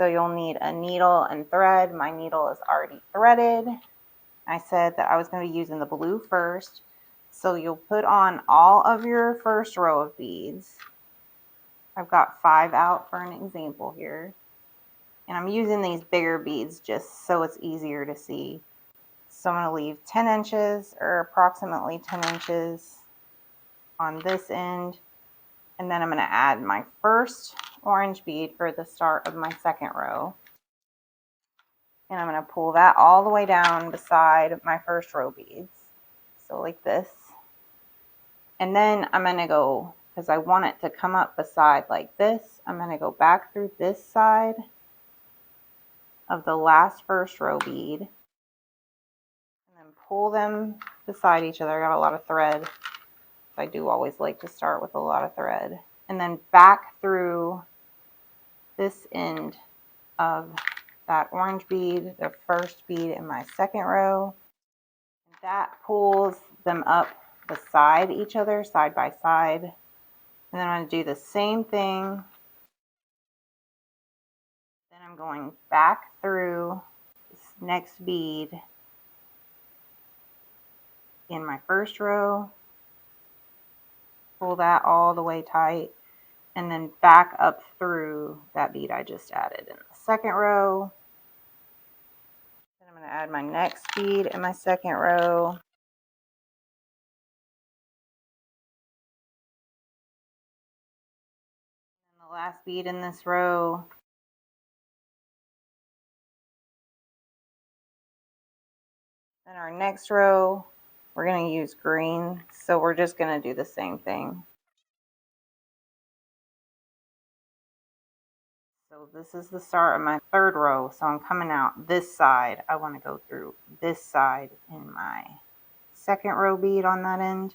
So you'll need a needle and thread. My needle is already threaded. I said that I was going to be using the blue first. So you'll put on all of your first row of beads. I've got 5 out for an example here. And I'm using these bigger beads just so it's easier to see. So I'm going to leave 10 inches or approximately 10 inches on this end. And then I'm going to add my first orange bead for the start of my second row. And I'm going to pull that all the way down beside my first row beads. So like this. And then I'm going to go, because I want it to come up beside like this, I'm going to go back through this side of the last first row bead. And then pull them beside each other. I got a lot of thread. I do always like to start with a lot of thread. And then back through this end of that orange bead, the first bead in my second row. That pulls them up beside each other, side by side. And then I'm going to do the same thing. Then I'm going back through this next bead in my first row. Pull that all the way tight. And then back up through that bead I just added in the second row. Then I'm going to add my next bead in my second row. And the last bead in this row. Then our next row, we're going to use green, so we're just going to do the same thing. So this is the start of my third row, so I'm coming out this side. I want to go through this side in my second row bead on that end.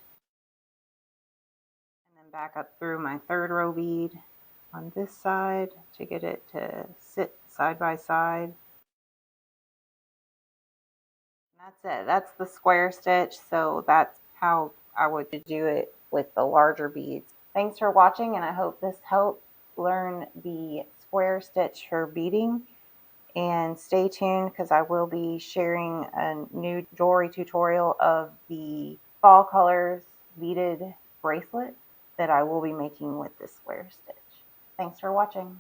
And then back up through my third row bead on this side to get it to sit side by side. And that's it. That's the square stitch, so that's how I would do it with the larger beads. Thanks for watching, and I hope this helped learn the square stitch for beading. And stay tuned because I will be sharing a new jewelry tutorial of the fall colors beaded bracelet that I will be making with this square stitch. Thanks for watching.